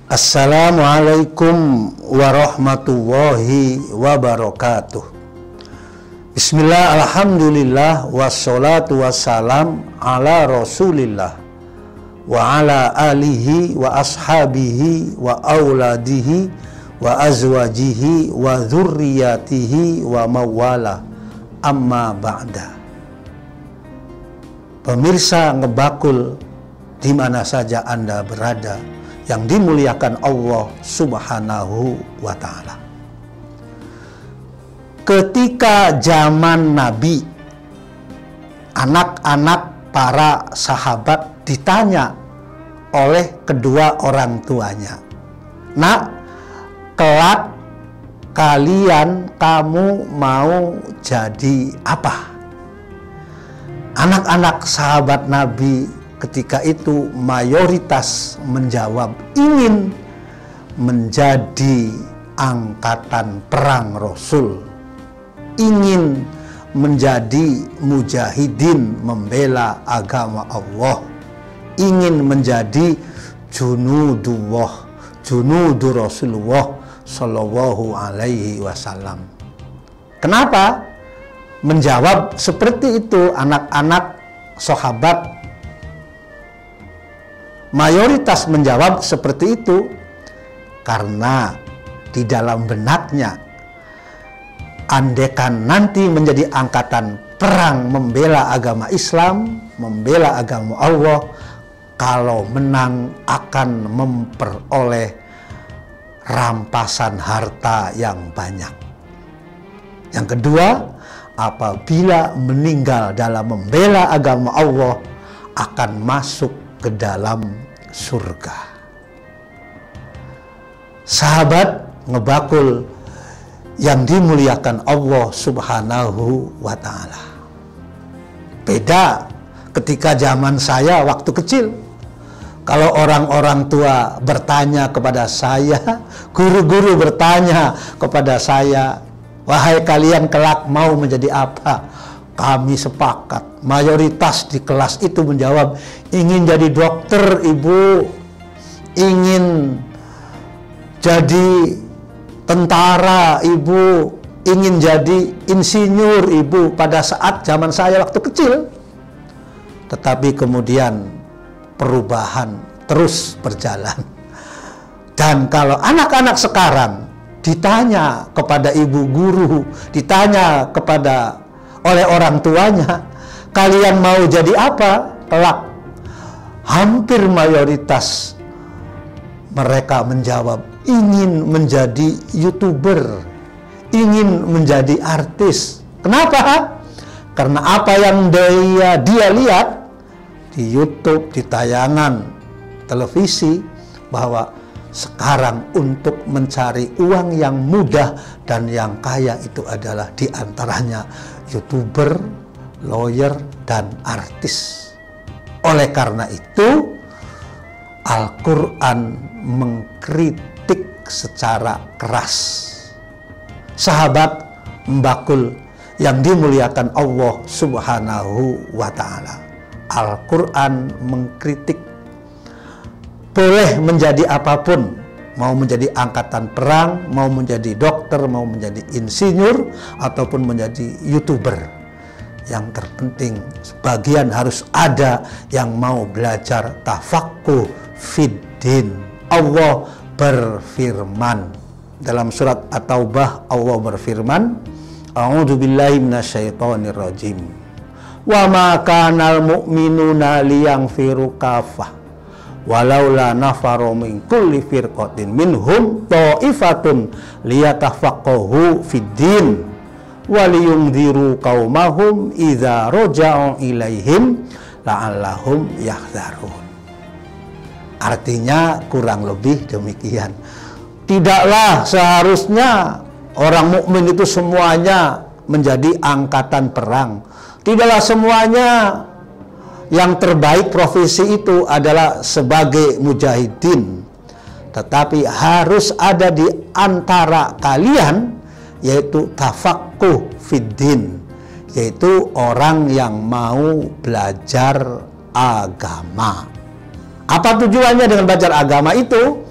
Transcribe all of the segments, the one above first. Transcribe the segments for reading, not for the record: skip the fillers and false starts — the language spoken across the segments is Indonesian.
Assalamualaikum warahmatullahi wabarakatuh. Bismillah, alhamdulillah, wassalatu wassalam ala rasulillah wa ala alihi wa ashabihi wa auladihi wa azwajihi wa dzurriyyatihi wa mawala, amma ba'da. Pemirsa Ngebakul di mana saja Anda berada, yang dimuliakan Allah Subhanahu wa Ta'ala. Ketika zaman Nabi, anak-anak para sahabat ditanya oleh kedua orang tuanya, "Nak, kelak kamu mau jadi apa?" Anak-anak sahabat Nabi ketika itu mayoritas menjawab ingin menjadi angkatan perang Rasul, ingin menjadi mujahidin membela agama Allah, ingin menjadi junudullah, junudu Rasulullah Shallallahu Alaihi Wasallam. Kenapa menjawab seperti itu anak-anak sahabat? Mayoritas menjawab seperti itu karena di dalam benaknya, andekan nanti menjadi angkatan perang membela agama Islam, membela agama Allah, kalau menang akan memperoleh rampasan harta yang banyak. Yang kedua, apabila meninggal dalam membela agama Allah, akan masuk ke dalam surga. Sahabat Ngebakul yang dimuliakan Allah Subhanahu wa Ta'ala. Beda ketika zaman saya waktu kecil. Kalau orang-orang tua bertanya kepada saya, guru-guru bertanya kepada saya, "Wahai kalian kelak mau menjadi apa?" Kami sepakat, mayoritas di kelas itu menjawab, ingin jadi dokter, Ibu, ingin jadi tentara, Ibu, ingin jadi insinyur, Ibu, pada saat zaman saya waktu kecil. Tetapi kemudian perubahan terus berjalan. Dan kalau anak-anak sekarang ditanya kepada ibu guru, ditanya oleh orang tuanya, "Kalian mau jadi apa kelak?" Hampir mayoritas mereka menjawab, ingin menjadi YouTuber, ingin menjadi artis. Kenapa? Karena apa yang dia lihat di YouTube, di tayangan televisi, bahwa sekarang untuk mencari uang yang mudah dan yang kaya itu adalah diantaranya YouTuber, lawyer, dan artis. Oleh karena itu, Al-Quran mengkritik secara keras. Sahabat Ngebakul yang dimuliakan Allah Subhanahu wa Ta'ala, Al-Quran mengkritik. Boleh menjadi apapun, mau menjadi angkatan perang, mau menjadi dokter, mau menjadi insinyur, ataupun menjadi YouTuber. Yang terpenting, sebagian harus ada yang mau belajar tafaqquh fiddin. Allah berfirman dalam surat At-Taubah, Allah berfirman, "A'udzubillahi minasyaitonirrajim. Wa ma kanal mu'minuna liyanfiru kafah. Walaula nafaru min kulli firqatin minhum ta'ifatun liyatafaqqahu fiddin waliyundziru qaumahum idza raja'u ilaihim la'allahum yahdzarun." Artinya kurang lebih demikian. Tidaklah seharusnya orang mukmin itu semuanya menjadi angkatan perang. Tidaklah semuanya yang terbaik profesi itu adalah sebagai mujahidin. Tetapi harus ada di antara kalian, yaitu tafaqquh fiddin, yaitu orang yang mau belajar agama. Apa tujuannya dengan belajar agama itu?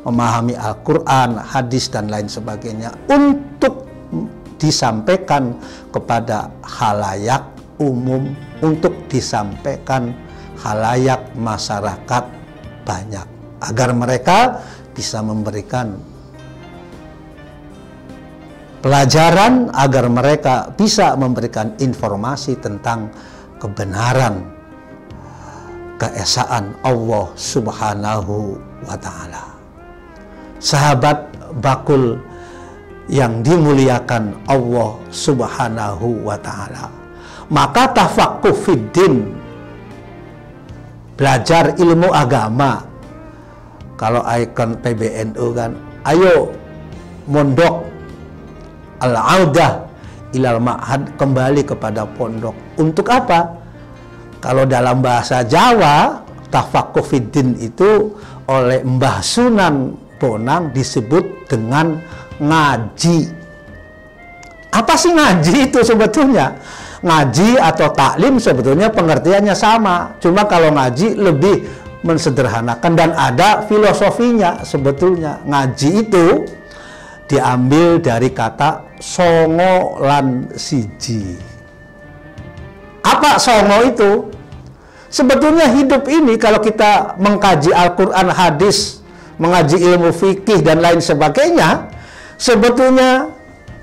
memahami Al-Quran, hadis, dan lain sebagainya untuk disampaikan kepada khalayak umum, untuk disampaikan khalayak masyarakat banyak, agar mereka bisa memberikan pelajaran, agar mereka bisa memberikan informasi tentang kebenaran, keesaan Allah Subhanahu wa Ta'ala. Sahabat bakul yang dimuliakan Allah Subhanahu wa Ta'ala, maka tafaqquh fiddin, belajar ilmu agama. Kalau ikon PBNU kan, ayo mondok, al-audah ilal ma'had, kembali kepada pondok. Untuk apa? Kalau dalam bahasa Jawa, tafaqquh fiddin itu oleh Mbah Sunan Bonang disebut dengan ngaji. Apa sih ngaji itu sebetulnya? Ngaji atau taklim sebetulnya pengertiannya sama, cuma kalau ngaji lebih mensederhanakan dan ada filosofinya. Sebetulnya ngaji itu diambil dari kata songo lan siji. Apa songo itu? Sebetulnya hidup ini kalau kita mengkaji Al-Quran, hadis, mengaji ilmu fikih dan lain sebagainya, sebetulnya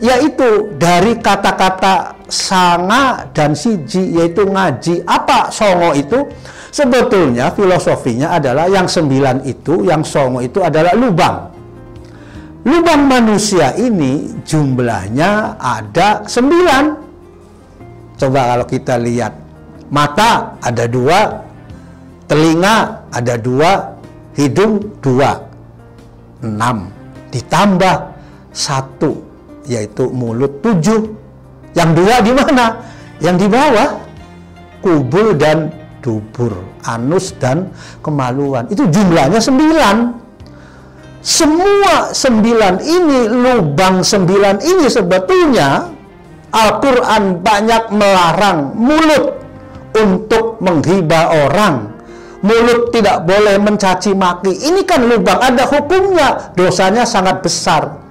yaitu dari kata-kata sanga dan siji, yaitu ngaji. Apa songo itu? Sebetulnya filosofinya adalah yang 9 itu, yang songo itu adalah lubang. Lubang manusia ini jumlahnya ada 9. Coba kalau kita lihat, mata ada 2, telinga ada 2, hidung 2, 6, ditambah 1, yaitu mulut 7. Yang 2 di mana? Yang di bawah, kubul dan dubur, anus dan kemaluan. Itu jumlahnya 9. Semua 9 ini, lubang 9 ini sebetulnya Al-Quran banyak melarang mulut untuk menghibah orang. Mulut tidak boleh mencaci maki. Ini kan lubang, ada hukumnya, dosanya sangat besar.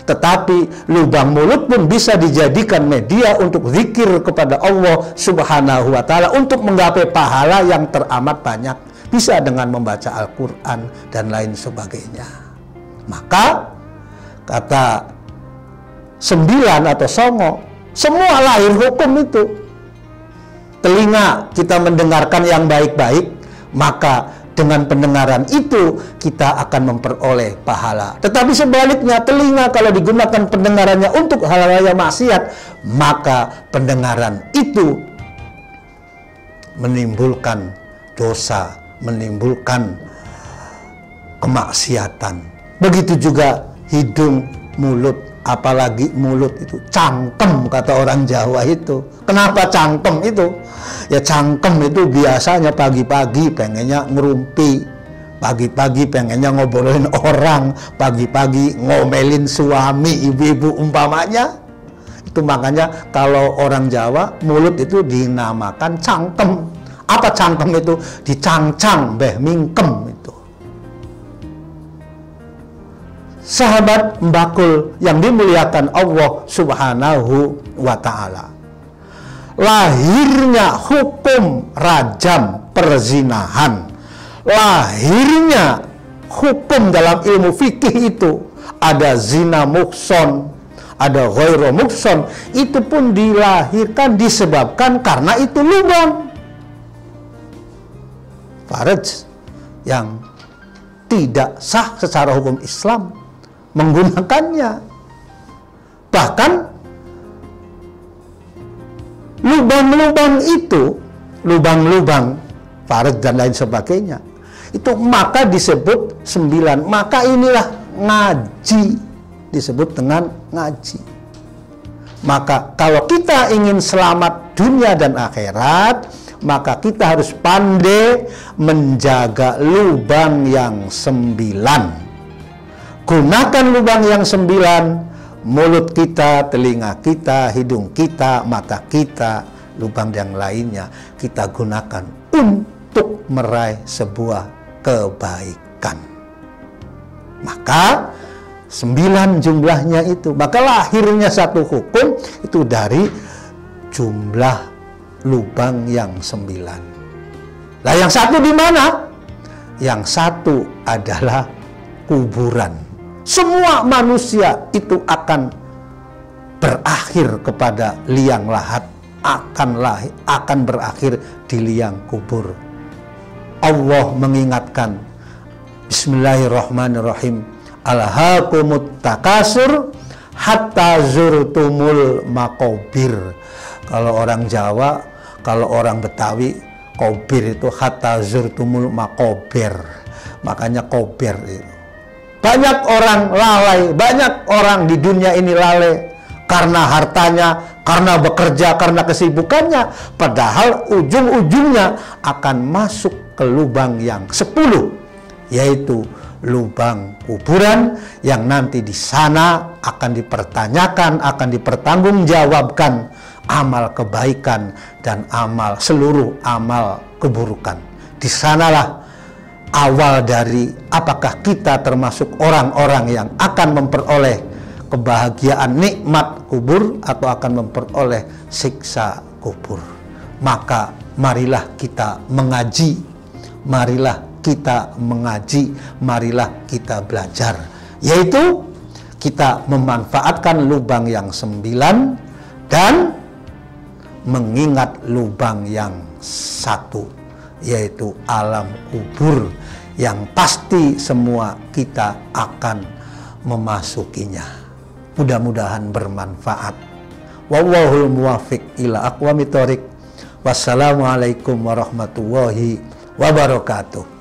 Tetapi lubang mulut pun bisa dijadikan media untuk zikir kepada Allah Subhanahu wa Ta'ala, untuk menggapai pahala yang teramat banyak. Bisa dengan membaca Al-Quran dan lain sebagainya. Maka kata 9 atau songo, semua lahir hukum itu. Telinga kita mendengarkan yang baik-baik, maka dengan pendengaran itu kita akan memperoleh pahala. Tetapi sebaliknya, telinga kalau digunakan pendengarannya untuk hal-hal yang maksiat, maka pendengaran itu menimbulkan dosa, menimbulkan kemaksiatan. Begitu juga hidung, mulut, apalagi mulut itu cangkem, kata orang Jawa itu. Kenapa cangkem itu? Ya cangkem itu biasanya pagi-pagi pengennya ngerumpi, pagi-pagi pengennya ngobrolin orang, pagi-pagi ngomelin suami, ibu-ibu umpamanya. Itu makanya kalau orang Jawa, mulut itu dinamakan cangkem. Apa cangkem itu? Dicangcang, beh mingkem itu. Sahabat mbakul yang dimuliakan Allah Subhanahu wa Ta'ala, lahirnya hukum rajam perzinahan, lahirnya hukum dalam ilmu fikih itu ada zina muhson, ada ghairu muhson. Itu pun dilahirkan disebabkan karena itu lubang faraj yang tidak sah secara hukum Islam menggunakannya. Bahkan lubang-lubang itu, lubang-lubang faraj dan lain sebagainya, itu maka disebut 9. Maka inilah ngaji, disebut dengan ngaji. Maka kalau kita ingin selamat dunia dan akhirat, maka kita harus pandai menjaga lubang yang 9. Gunakan lubang yang 9, mulut kita, telinga kita, hidung kita, mata kita, lubang yang lainnya kita gunakan untuk meraih sebuah kebaikan. Maka 9 jumlahnya itu. Maka lahirnya satu hukum itu dari jumlah lubang yang 9. Lah yang satu di mana? Yang satu adalah kuburan. Semua manusia itu akan berakhir kepada liang lahat, akan berakhir di liang kubur. Allah mengingatkan, Bismillahirrahmanirrahim, alhaakumut takasur hatta zurtumul maqabir. Kalau orang Jawa, kalau orang Betawi, kobir itu hatta zurtumul maqabir. Makanya kobir itu. Banyak orang lalai, banyak orang di dunia ini lalai karena hartanya, karena bekerja, karena kesibukannya. Padahal ujung-ujungnya akan masuk ke lubang yang 10, yaitu lubang kuburan, yang nanti di sana akan dipertanyakan, akan dipertanggungjawabkan amal kebaikan dan seluruh amal keburukan. Di sanalah awal dari apakah kita termasuk orang-orang yang akan memperoleh kebahagiaan nikmat kubur atau akan memperoleh siksa kubur. Maka marilah kita mengaji, marilah kita mengaji, marilah kita belajar, yaitu kita memanfaatkan lubang yang 9 dan mengingat lubang yang 1, yaitu alam kubur, yang pasti semua kita akan memasukinya. Mudah-mudahan bermanfaat. Wallahul muwaffiq ila aqwamit thoriq. Wassalamualaikum warahmatullahi wabarakatuh.